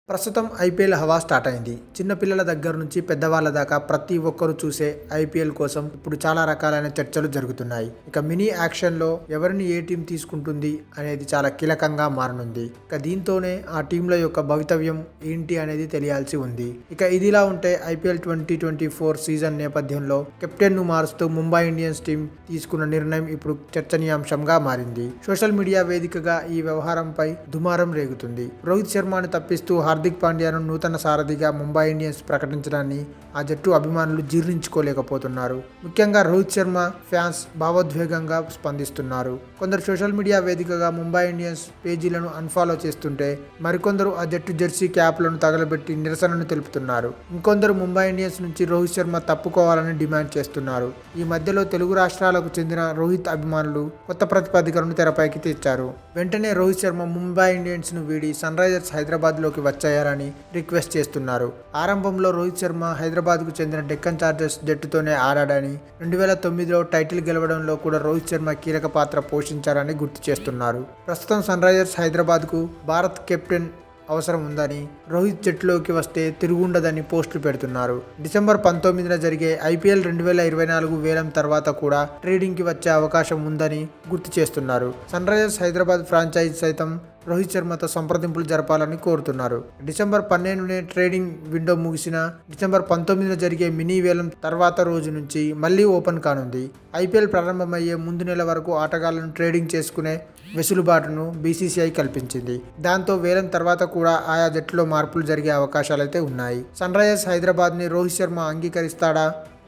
ప్రస్తుతం ఐపీఎల్ హవా స్టార్ట్ అయింది. చిన్నపిల్లల దగ్గర నుంచి పెద్దవాళ్ళ దాకా ప్రతి ఒక్కరూ చూసే ఐపీఎల్ కోసం ఇప్పుడు చాలా రకాలైన చర్చలు జరుగుతున్నాయి. ఇక మినీ యాక్షన్లో ఎవరిని ఏ టీం తీసుకుంటుంది అనేది చాలా కీలకంగా మారనుంది. ఇక దీంతోనే ఆ టీంల యొక్క భవితవ్యం ఏంటి అనేది తెలియాల్సి ఉంది. ఇక ఇదిలా ఉంటే ఐపీఎల్ 2024 సీజన్ నేపథ్యంలో కెప్టెన్ను మారుస్తూ ముంబై ఇండియన్స్ టీం తీసుకున్న నిర్ణయం ఇప్పుడు చర్చనీయాంశంగా మారింది. సోషల్ మీడియా వేదికగా ఈ వ్యవహారంపై దుమారం రేగుతుంది. రోహిత్ శర్మను తప్పిస్తూ హార్దిక్ పాండ్యాను నూతన సారథిగా ముంబై ఇండియన్స్ ప్రకటించడాన్ని ఆ జట్టు అభిమానులు జీర్ణించుకోలేకపోతున్నారు. ముఖ్యంగా రోహిత్ శర్మ ఫ్యాన్స్ భావోద్వేగంగా స్పందిస్తున్నారు. కొందరు సోషల్ మీడియా వేదికగా ముంబై ఇండియన్స్ పేజీలను అన్ఫాలో చేస్తుంటే మరికొందరు ఆ జట్టు జెర్సీ క్యాప్లను తగలబెట్టి నిరసనను తెలుపుతున్నారు. ఇంకొందరు ముంబై ఇండియన్స్ నుంచి రోహిత్ శర్మ తప్పుకోవాలని డిమాండ్ చేస్తున్నారు. ఈ మధ్యలో తెలుగు రాష్ట్రాలకు చెందిన రోహిత్ అభిమానులు కొత్త ప్రతిపాదికలను తెరపైకి తెచ్చారు. వెంటనే రోహిత్ శర్మ ముంబై ఇండియన్స్ ను వీడి సన్ రైజర్స్ హైదరాబాద్ లోకి వచ్చారని రిక్వెస్ట్ చేస్తున్నారు. ఆరంభంలో రోహిత్ శర్మ హైదరాబాద్కు చెందిన డెక్కన్ చార్జర్స్ జట్టుతోనే ఆడాడని, 2009లో టైటిల్ గెలవడంలో కూడా రోహిత్ శర్మ కీలక పాత్ర పోషించారని గుర్తు చేస్తున్నారు. ప్రస్తుతం సన్ రైజర్స్ హైదరాబాద్కు భారత్ కెప్టెన్ అవసరం ఉందని, రోహిత్ జట్టులోకి వస్తే తిరుగుండదని పోస్టులు పెడుతున్నారు. డిసెంబర్ 19న జరిగే ఐపీఎల్ 2024 వేలం తర్వాత కూడా ట్రేడింగ్కి వచ్చే అవకాశం ఉందని గుర్తు చేస్తున్నారు. సన్ రైజర్స్ హైదరాబాద్ ఫ్రాంచైజ్ సైతం రోహిత్ శర్మతో సంప్రదింపులు జరపాలని కోరుతున్నారు. డిసెంబర్ 12నే ట్రేడింగ్ విండో ముగిసిన డిసెంబర్ 19న జరిగే మినీ వేలం తర్వాత రోజు నుంచి మళ్లీ ఓపెన్ కానుంది. ఐపీఎల్ ప్రారంభమయ్యే ముందు నెల వరకు ఆటగాళ్లను ట్రేడింగ్ చేసుకునే వెసులుబాటును బీసీసీఐ కల్పించింది. దాంతో వేలం తర్వాత కూడా ఆయా జట్టులో మార్పులు జరిగే అవకాశాలైతే ఉన్నాయి. సన్ రైజర్స్ హైదరాబాద్ని రోహిత్ శర్మ అంగీకరిస్తాడా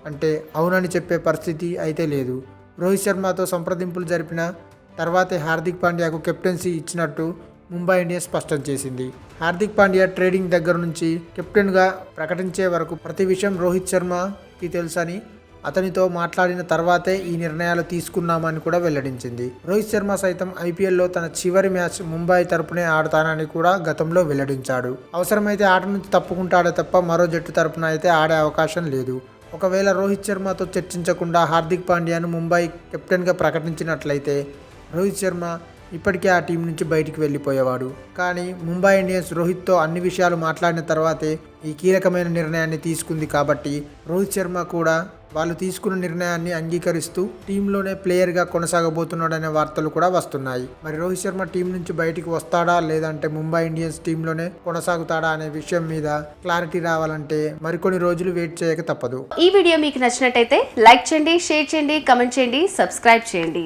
అంటే అవునని చెప్పే పరిస్థితి అయితే లేదు. రోహిత్ శర్మతో సంప్రదింపులు జరిపిన తర్వాతే హార్దిక్ పాండ్యాకు కెప్టెన్సీ ఇచ్చినట్టు ముంబై ఇండియన్స్ స్పష్టం చేసింది. హార్దిక్ పాండ్యా ట్రేడింగ్ దగ్గర నుంచి కెప్టెన్గా ప్రకటించే వరకు ప్రతి విషయం రోహిత్ శర్మకి తెలుసని, అతనితో మాట్లాడిన తర్వాతే ఈ నిర్ణయాలు తీసుకున్నామని కూడా వెల్లడించింది. రోహిత్ శర్మ సైతం ఐపీఎల్లో తన చివరి మ్యాచ్ ముంబై తరపునే ఆడతానని కూడా గతంలో వెల్లడించాడు. అవసరమైతే ఆట నుంచి తప్పుకుంటాడే తప్ప మరో జట్టు తరపున అయితే ఆడే అవకాశం లేదు. ఒకవేళ రోహిత్ శర్మతో చర్చించకుండా హార్దిక్ పాండ్యాను ముంబై కెప్టెన్గా ప్రకటించినట్లయితే రోహిత్ శర్మ ఇప్పటికే ఆ టీం నుంచి బయటికి వెళ్ళిపోయేవాడు. కానీ ముంబై ఇండియన్స్ రోహిత్తో అన్ని విషయాలు మాట్లాడిన తర్వాతే ఈ కీలకమైన నిర్ణయాన్ని తీసుకుంది. కాబట్టి రోహిత్ శర్మ కూడా వాళ్ళు తీసుకున్న నిర్ణయాన్ని అంగీకరిస్తూ టీంలోనే ప్లేయర్గా కొనసాగబోతున్నాడనే వార్తలు కూడా వస్తున్నాయి. మరి రోహిత్ శర్మ టీం నుంచి బయటికి వస్తాడా లేదంటే ముంబై ఇండియన్స్ టీంలోనే కొనసాగుతాడా అనే విషయం మీద క్లారిటీ రావాలంటే మరికొన్ని రోజులు వెయిట్ చేయక తప్పదు. ఈ వీడియో మీకు నచ్చినట్టయితే లైక్ చేయండి, షేర్ చేయండి, కమెంట్ చేయండి, సబ్స్క్రైబ్ చేయండి.